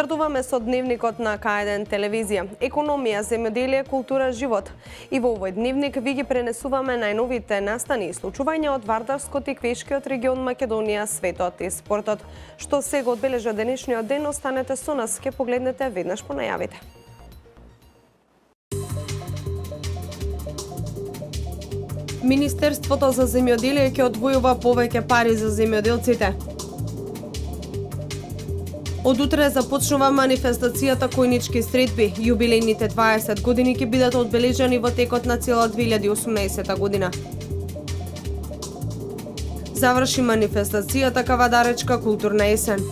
Стартуваме со дневникот на К1 телевизија. Економија, земјоделие, култура, живот. И во овој дневник ви ги пренесуваме најновите настани и случувања од Вардарскот и Квешкиот регион Македонија, светот и спортот. Што сега одбележа денешниот ден, останете со нас, ке погледнете веднаш по најавите. Министерството за земјоделие ќе одвојува повеќе пари за земјоделците. Од утре започнува манифестацијата Којнички средби. Јубилејните 20 години ќе бидат одбележани во текот на цела 2018 година. Заврши манифестацијата Кавадаречка културна есен.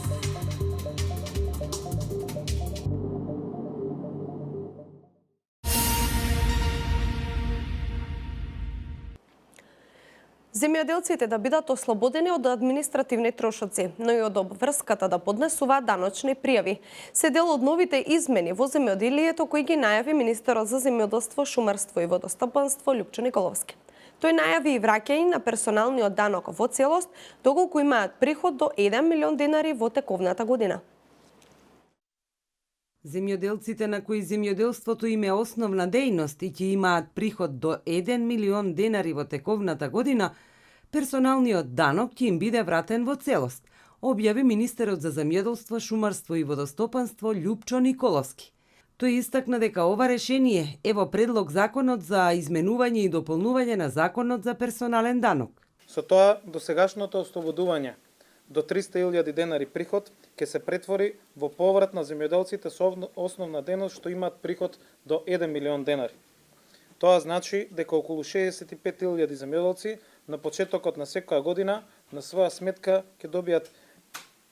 Земјоделците да бидат ослободени од административни трошоци, но и од обврската да поднесуваат даночни пријави. Се дел од новите измени во земјоделието кои ги најави министерот за земјоделство, шумарство и водостопанство Љупчо Николовски. Тој најави и враќање на персоналниот данок во целост, доколку имаат приход до 1 милион денари во тековната година. Земјоделците на кои земјоделството им е основна дејност и ќе имаат приход до 1 милион денари во тековната година, персоналниот данок ќе им биде вратен во целост, објави министерот за земјоделство, шумарство и водостопанство Љупчо Николовски. Тој истакна дека ова решение е во предлог законот за изменување и дополнување на законот за персонален данок. Со тоа, досегашното ослободување до 300.000 денари приход ќе се претвори во поврат на земјоделците со основна дејност што имаат приход до 1 милион денари. Тоа значи дека околу 65.000 земјоделци на почетокот на секоја година на своја сметка ќе добијат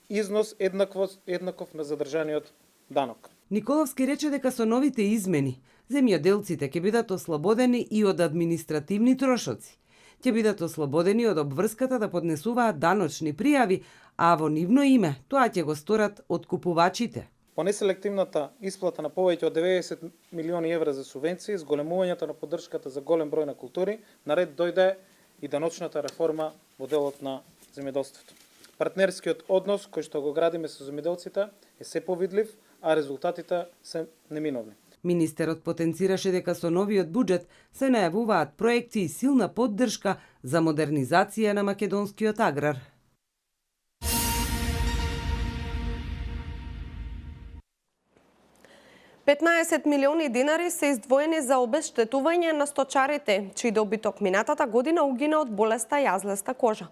износ еднаков на задржаниот данок. Николовски рече дека со новите измени земјоделците ќе бидат ослободени и од административни трошоци. Ќе бидат ослободени од обврската да поднесуваат даночни пријави, а во нивно име тоа ќе го сторат откупувачите. По неселективната исплата на повеќе од 90 милиони евра за субвенции, зголемувањето на поддршката за голем број на култури, наред дојде и даночната реформа во делот на земјоделството. Партнерскиот однос кој што го градиме со земјоделците е се повидлив, а резултатите се неминовни. Министерот потенцираше дека со новиот буџет се најавуваат проекти и силна поддршка за модернизација на македонскиот аграр. $15 милиони денари се издвоени за обештетување на сточарите, чиј добиток минатата година угина од болеста јазлеста кожа.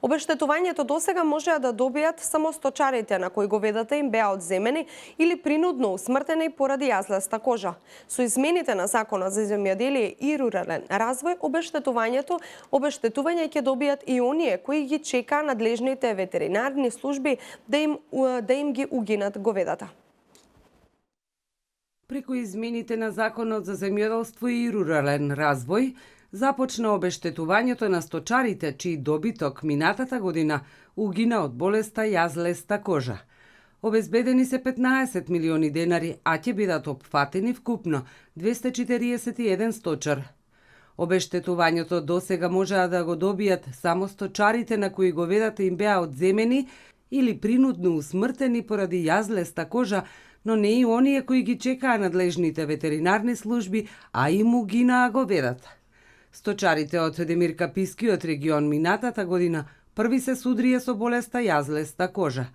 Обештетувањето досега можеа да добијат само сточарите на кои говедата им беа одземени или принудно усмртени поради јазлеста кожа. Со измените на Законот за земјоделие и рурален развој, обештетување ќе добијат и оние кои ги чекаа надлежните ветеринарни служби да им ги угинат говедата. Преку измените на Законот за земјоделство и рурален развој, започна обештетувањето на сточарите, чиј добиток минатата година угина од болеста јазлеста кожа. Обезбедени се 15 милиони денари, а ќе бидат опфатени вкупно 241 сточар. Обештетувањето досега можеа да го добијат само сточарите на кои говедата им беа одземени или принудно усмртени поради јазлеста кожа, но не и оние кои ги чекаа надлежните ветеринарни служби, а им угинаа говедата. Сточарите од Демиркапискиот регион минатата година први се судрија со болеста јазлеста кожа.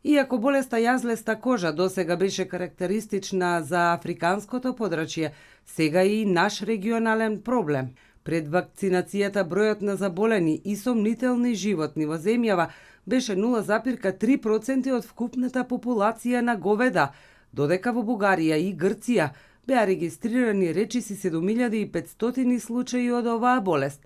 Иако болеста јазлеста кожа досега беше карактеристична за африканското подрачје, сега и наш регионален проблем. Пред вакцинацијата бројот на заболени и сомнителни животни во земјава беше 0,3% од вкупната популација на говеда, додека во Бугарија и Грција беа регистрирани речиси 7500 случаи од оваа болест.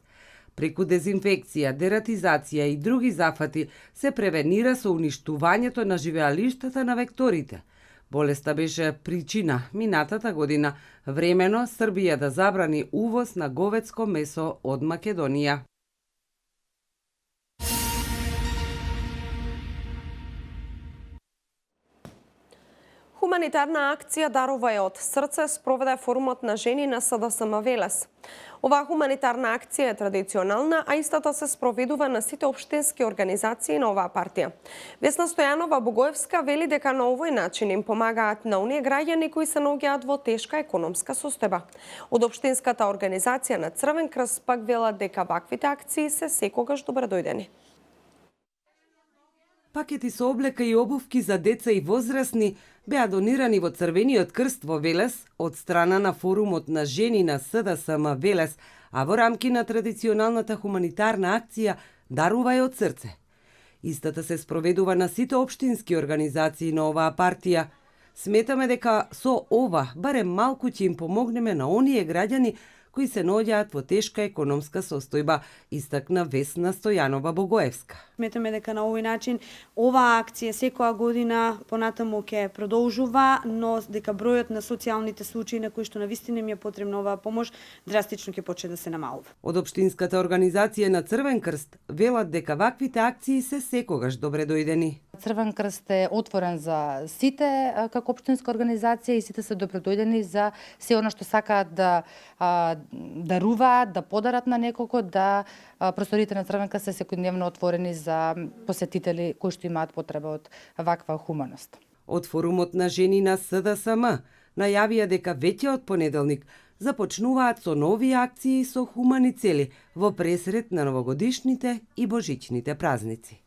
Преку дезинфекција, дератизација и други зафати се превенира со уништувањето на живеалиштата на векторите. Болеста беше причина минатата година времено Србија да забрани увоз на говедско месо од Македонија. Хуманитарна акција Дарувај од срце спроведе форумот на жени на СДСМ Велес. Оваа хуманитарна акција е традиционална, а истата се спроведува на сите општински организации на оваа партија. Весна Стојанова Богоевска вели дека на овој начин им помагаат на оние граѓани кои се наоѓаат во тешка економска состојба. Од општинската организација на Црвен крст пак велат дека ваквите акции се секогаш добредојдени. Пакети со облека и обувки за деца и возрастни беа донирани во Црвениот крст во Велес од страна на форумот на жени на СДСМ Велес, а во рамки на традиционалната хуманитарна акција Дарувај од срце. Истата се спроведува на сите општински организации на оваа партија. Сметаме дека со ова барем малку ќе им помогнеме на оние граѓани кои се наоѓаат во тешка економска состојба, истакна Весна Стојанова Богоевска. Сметаме дека на овој начин оваа акција секоја година понатаму ќе продолжува, но дека бројот на социјалните случаи на кои што навистина им е потребна оваа помош драстично ќе почне да се намалува. Од општинската организација на Црвен крст велат дека ваквите акции се секогаш добредојдени. Црвен крст е отворен за сите како општинска организација и сите се добредојдени за се она што сакаат да даруваат, да подарат на некого, да просториите на Црвен крст се секојдневно отворени за посетители кои што имаат потреба од ваква хуманост. Од форумот на жени на СДСМ најавија дека веќе од понеделник започнуваат со нови акции со хумани цели во пресред на новогодишните и божичните празници.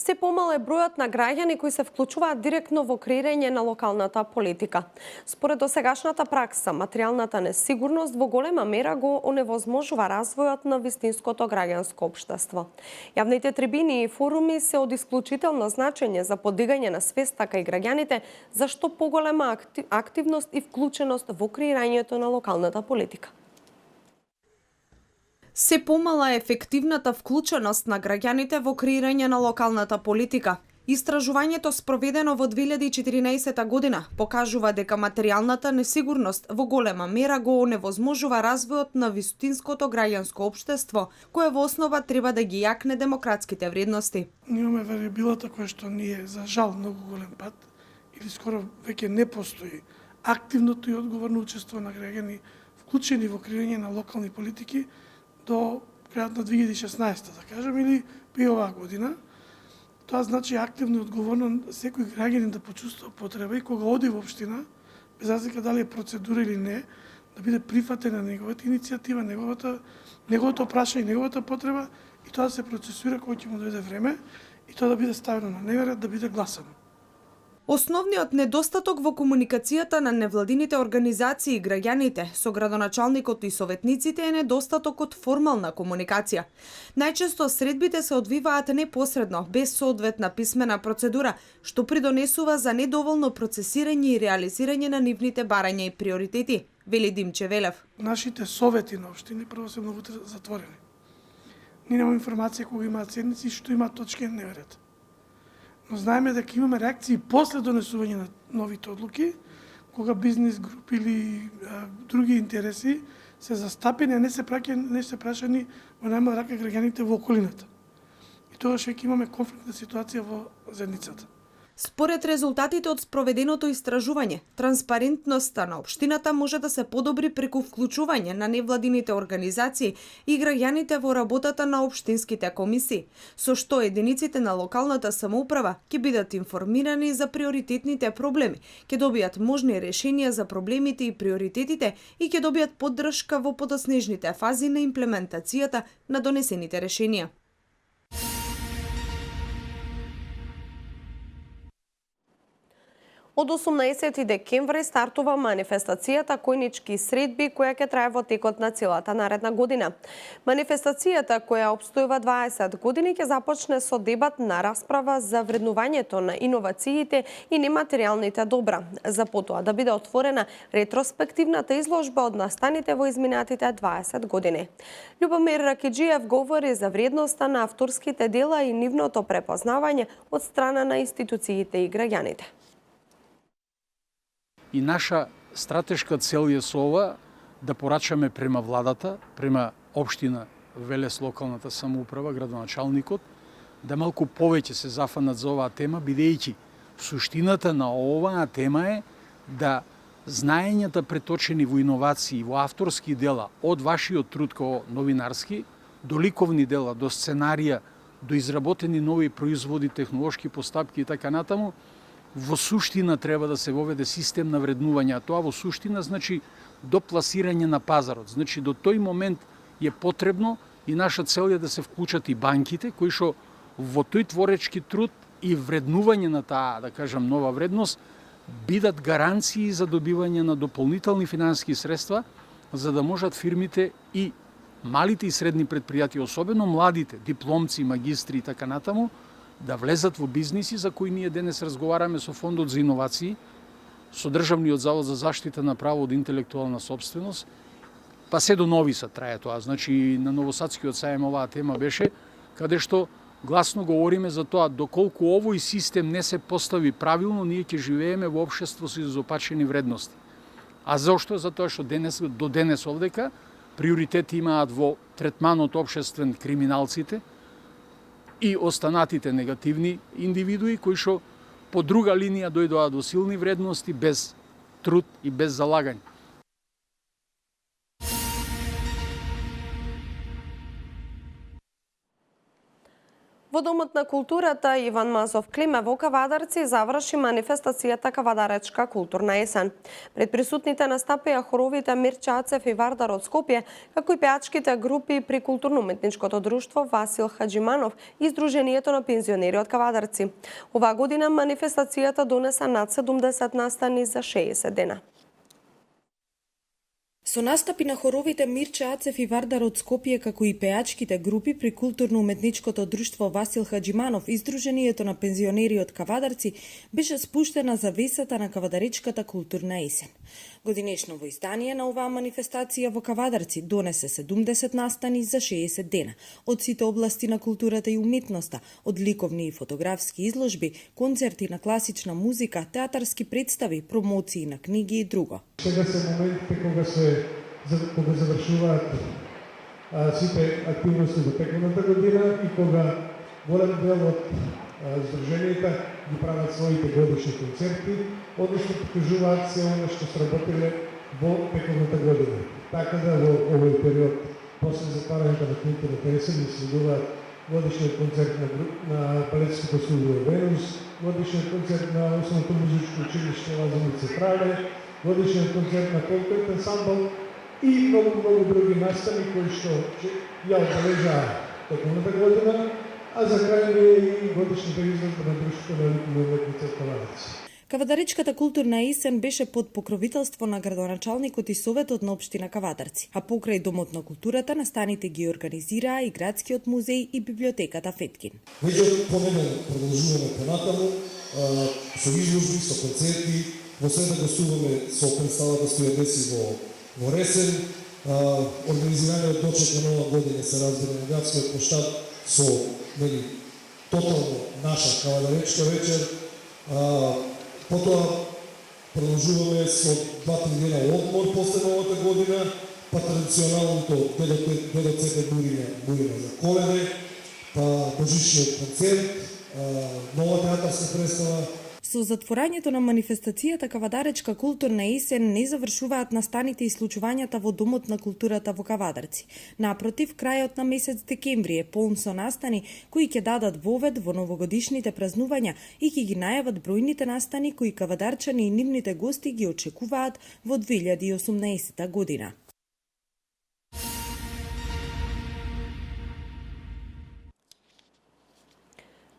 Се помал е бројот на граѓани кои се вклучуваат директно во креирање на локалната политика. Според досегашната пракса, материјалната несигурност во голема мера го оневозможува развојот на вистинското граѓанско општество. Јавните трибини и форуми се од исклучително значење за подигање на свеста кај граѓаните за што поголема активност и вклученост во креирањето на локалната политика. Се помала е ефективната вклученост на граѓаните во креирање на локалната политика. Истражувањето спроведено во 2014 година покажува дека материјалната несигурност во голема мера го оневозможува развојот на вистинското граѓанско општество, кое во основа треба да ги јакне демократските вредности. Ние имаме вариабилата која што ние за жал многу голем пат или скоро веќе не постои активното и одговорно учество на граѓани вклучени во креирање на локални политики до крајот на 2016, да кажем, или при оваа година. Тоа значи активно и одговорно секој граѓанин да почувствува потреба и кога оди во општина, без разлика дали е процедура или не, да биде прифатена неговата иницијатива, неговото прашање, неговата потреба и тоа да се процесуира кога ќе му дојде време и тоа да биде ставено на дневен ред, да биде гласано. Основниот недостаток во комуникацијата на невладините организации и граѓаните со градоначалникот и советниците е недостатокот формална комуникација. Најчесто средбите се одвиваат непосредно, без соодветна писмена процедура, што придонесува за недоволно процесирање и реализирање на нивните барања и приоритети, вели Димче Велев. Нашите совети на општини прво се многу затворени. Ние немаме информација кога имаат седници и што имаат точки на дневен ред. Но знаеме дека имаме реакции после донесување на новите одлуки, кога бизнес групи или други интереси се застапени, а не се прашани во најмала рака граѓаните во околината. И тогаш веќе имаме конфликтна ситуација во заедницата. Според резултатите од спроведеното истражување, транспарентноста на општината може да се подобри преку вклучување на невладините организации и граѓаните во работата на општинските комисии, со што единиците на локалната самоуправа ќе бидат информирани за приоритетните проблеми, ќе добијат можни решенија за проблемите и приоритетите и ќе добијат поддршка во подоснежните фази на имплементацијата на донесените решенија. Од 18 декември стартува манифестацијата Којнички средби, која ќе трае во текот на целата наредна година. Манифестацијата, која обстојува 20 години, ќе започне со дебат на расправа за вреднувањето на иновациите и нематеријалните добра, за потоа да биде отворена ретроспективната изложба од настаните во изминатите 20 години. Љубомир Ракиџиев говори за вредноста на авторските дела и нивното препознавање од страна на институциите и граѓаните. И наша стратешка цел е со ова да порачаме према владата, према општина Велес локалната самоуправа, градоначалникот, да малку повеќе се зафанат за оваа тема, бидејќи суштината на оваа тема е да знаењата преточени во иновации, во авторски дела, од вашиот труд како новинарски, до ликовни дела, до сценарија, до изработени нови производи, технолошки постапки и така натаму, во суштина треба да се воведе систем на вреднување, а тоа во суштина значи до пласирање на пазарот. Значи до тој момент е потребно и наша цел е да се вклучат и банките, кои што во тој творечки труд и вреднување на таа, да кажам, нова вредност, бидат гаранции за добивање на дополнителни финансиски средства, за да можат фирмите и малите и средни предпријатија, особено младите, дипломци, магистри и така натаму, да влезат во бизниси за кои ние денес разговараме со Фондот за иновации, со Државниот завод за заштита на право од интелектуална собственост, па се до Нови Сад трае тоа. Значи, на Новосадскиот сајм оваа тема беше, каде што гласно говориме за тоа, доколку овој систем не се постави правилно, ние ќе живееме во општество со изопачени вредности. А зошто? Затоа што до денес овдека приоритети имаат во третманот општествен криминалците и останатите негативни индивидуи кои што по друга линија дојдоа до силни вредности без труд и без залагање. Во Домот на културата Иван Мазов Климе во Кавадарци заврши манифестацијата Кавадаречка културна есен. Пред присутните настапија хоровите Мирча Ацев и Вардар од Скопје, како и пеачките групи при културно-уметничкото друштво Васил Хаджиманов и Сдруженијето на пензионери од Кавадарци. Оваа година манифестацијата донеса над 70 настани за 60 дена. Со настапи на хоровите Мирча Ацев и Вардар од Скопје, како и пеачките групи при културно-уметничкото друштво Васил Хаджиманов и Сдруженијето на пензионери од Кавадарци, беше спуштена завесата на Кавадаречката културна есен. Годинешно во издание на оваа манифестација во Кавадарци донесе 70 настани за 60 дена, од сите области на културата и уметноста, од ликовни и фотографски изложби, концерти на класична музика, театарски представи, промоции на книги и друго. Сега се моментите кога завршуваат сите активности до текуната година и кога голем дел од здруженијата ги прават своите годишни концерти, односно покажуваат се оно што сработиле во текуната година. Така да во овој период, после затварањето на културната есен, ни следуваат годишниот концерт на балетското студио Венус, годишниот концерт на Основното музичко училиште Лазарица Централе, годишниот концерт на Конкрет ансамбл и многу други настани кои што ја обележаа текуната година, а за крај и годишната изложба на Друштвото на ликовни уметници од Кавадарци. Кавадаречката културна есен беше под покровителство на градоначалникот и Советот на општина Кавадарци, а покрај Домот на културата настаните ги организираа и Градскиот музеј и библиотеката Феткин. Веќе поминен продолжуваме понатаму со изложби, со концерти, во среда гостуваме со представата Стојадеси во Ресен, организираниот дочек на нова година се разбира на Градскиот площад со тотално наша кавадаречка вечер. Потоа продолжуваме со 2-3 дена одмор после новата година, па традиционалното дедоцете бурина за Коледе, па божичниот концерт, нова театарска представа. Со затворањето на манифестацијата Кавадаречка културна есен не завршуваат настаните и случувањата во Домот на културата во Кавадарци. Напротив, крајот на месец декември е полн со настани кои ќе дадат вовед во новогодишните празнувања и ќе ги најават бројните настани кои кавадарчани и нивните гости ги очекуваат во 2018 година.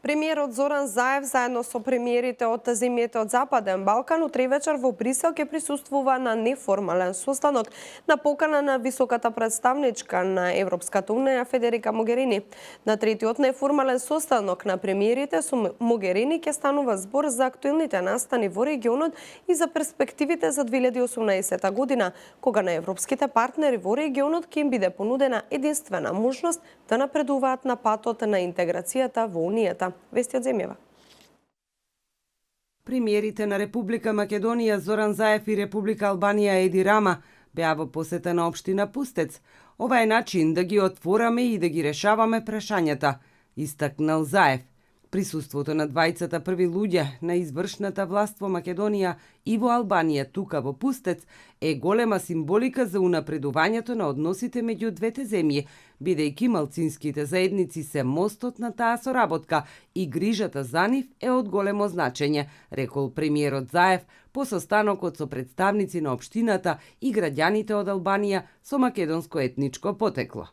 Премиерот Зоран Заев заедно со премиерите од земјите од Западен Балкан утре вечер во Брисел ќе присуствува на неформален состанок на покана на високата представничка на Европската унија Федерика Могерини. На третиот неформален состанок на премиерите со Могерини ќе станува збор за актуелните настани во регионот и за перспективите за 2018 година, кога на европските партнери во регионот ќе им биде понудена единствена можност да напредуваат на патот на интеграцијата во Унијата. Вести од земјава. Премиерите на Република Македонија Зоран Заев и Република Албанија Еди Рама беа во посета на општина Пустец. Ова е начин да ги отвораме и да ги решаваме прашањата, истакнал Заев. Присуството на двајцата први луѓе на извршната власт во Македонија и во Албанија тука во Пустец е голема символика за унапредувањето на односите меѓу двете земји, бидејќи малцинските заедници се мостот на таа соработка и грижата за нив е од големо значење, рекол премиерот Заев по состанокот со представници на општината и граѓаните од Албанија со македонско етничко потекло.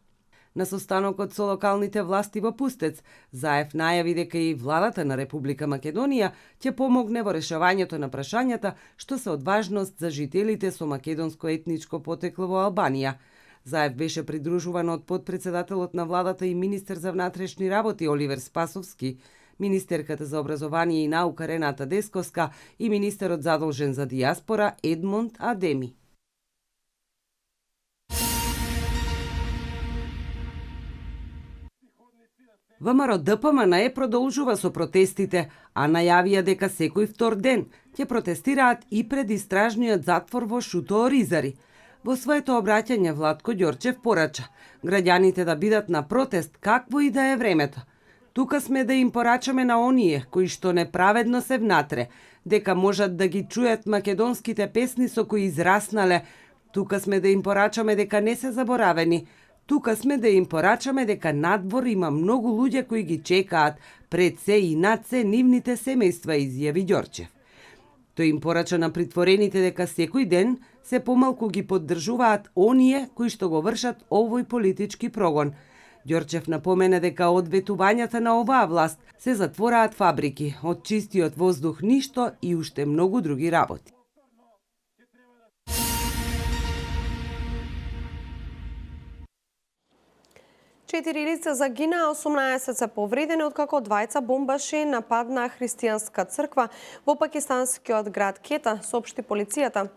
На состанокот со локалните власти во Пустец, Заев најави дека и владата на Република Македонија ќе помогне во решавањето на прашањата што се од важност за жителите со македонско етничко потекло во Албанија. Заев беше придружуван од подпредседателот на владата и министер за внатрешни работи Оливер Спасовски, министерката за образование и наука Рената Десковска и министерот задолжен за дијаспора Едмонд Адеми. ВМРО ДПМН продолжува со протестите, а најавија дека секој втор ден ќе протестираат и пред истражниот затвор во Шуто Оризари. Во своето обраќање Владко Ѓорчев порача граѓаните да бидат на протест какво и да е времето. Тука сме да им порачаме на оние кои што неправедно се внатре, дека можат да ги чујат македонските песни со кои израснале. Тука сме да им порачаме дека не се заборавени. Тука сме да им порачаме дека надвор има многу луѓе кои ги чекаат пред се и над се нивните семејства, изјави Ѓорчев. Тој им порача на притворените дека секој ден се помалку ги поддржуваат оние кои што го вршат овој политички прогон. Ѓорчев напомене дека од ветувањата на оваа власт се затвораат фабрики, од чистиот воздух ништо и уште многу други работи. Четири лица загинаа, 18 се повредени, откако двајца бомбаши нападнаа христијанска црква во пакистанскиот град Кета, соопшти полицијата.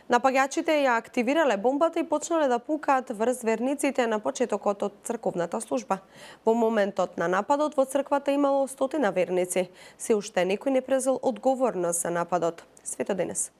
Напаѓачите ја активирале бомбата и почнале да пукаат врз верниците на почетокот од црковната служба. Во моментот на нападот во црквата имало 100 верници. Се уште некој не презел одговорност за нападот. Свето Денес.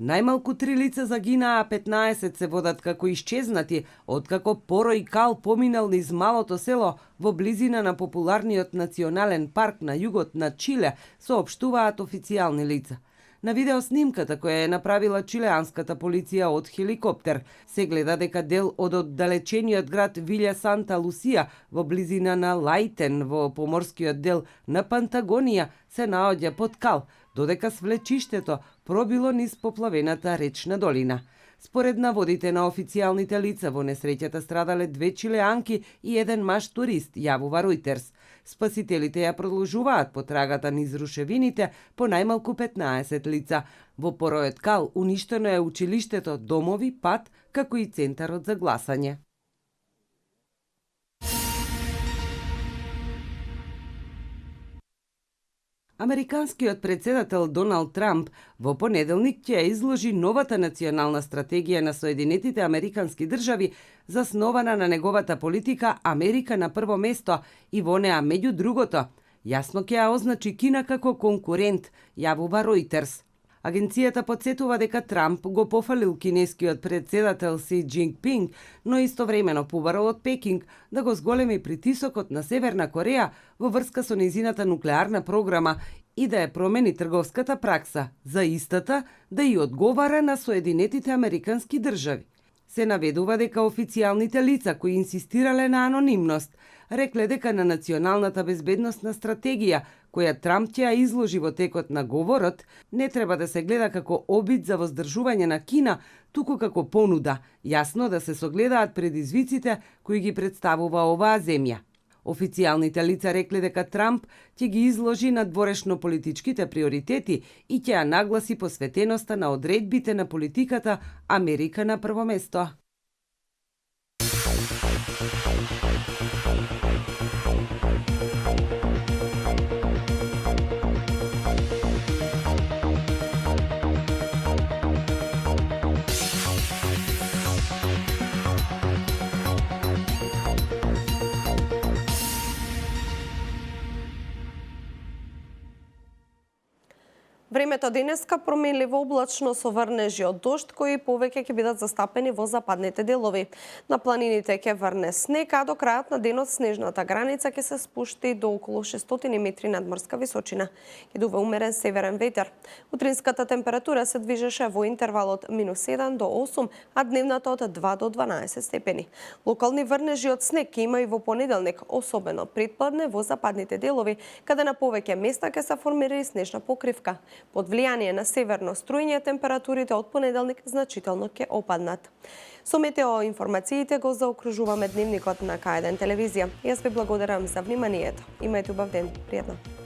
Најмалку 3 лица загинаа, а 15 се водат како исчезнати, откако порој кал поминал низ малото село во близина на популарниот национален парк на југот на Чиле, соопштуваат официјални лица. На видеоснимката која е направила чилеанската полиција од хеликоптер, се гледа дека дел од оддалечениот град Вилја Санта Лусија во близина на Лајтен во поморскиот дел на Пантагонија се наоѓа под кал, додека свлечиштето пробило низ поплавената речна долина. Според наводите на официјалните лица, во несреќата страдале 2 чилеанки и 1 маж турист, јавува Ројтерс. Спасителите ја продолжуваат потрагата низ рушевините по најмалку 15 лица. Во поројот кал уништено е училиштето, домови, пат, како и центарот за гласање. Американскиот председател Доналд Трамп во понеделник ќе изложи новата национална стратегија на Соединетите Американски држави, заснована на неговата политика Америка на прво место и во неа меѓу другото, јасно ќе ја означи Кина како конкурент, јавува Ројтерс. Агенцијата подсетува дека Трамп го пофалил кинескиот председател Си Џинпинг, но истовремено побарал од Пекинг да го зголеми притисокот на Северна Кореја во врска со нејзината нуклеарна програма и да ја промени трговската пракса, за истата да и одговара на Соединетите Американски држави. Се наведува дека официјалните лица кои инсистирале на анонимност рекле дека на националната безбедносна стратегија, која Трамп ќе ја изложи во текот на говорот, не треба да се гледа како обид за воздржување на Кина, туку како понуда, јасно да се согледаат предизвиците кои ги представува оваа земја. Официјалните лица рекле дека Трамп ќе ги изложи надворешно политичките приоритети и ќе ја нагласи посветеноста на одредбите на политиката Америка на прво место. Времето денеска променливо облачно со врнежи од дожд кои повеќе ќе бидат застапени во западните делови. На планините ќе врне снег, а до крајот на денот снежната граница ќе се спушти до околу 600 метри надморска височина. Ќе дува умерен северен ветер. Утринската температура се движеше во интервалот -1 до 8, а дневната од 2 до 12 степени. Локални врнежи од снег ќе има и во понеделник, особено предпладне во западните делови, каде на повеќе места ќе се формира и снежна покривка. Под влијание на северно струјње температурите од понеделник значително ќе опаднат. Со метеоинформациите го заокружуваме дневникот на К1 телевизија. Јас ви благодарам за вниманието. Имајте убав ден. Пријатно.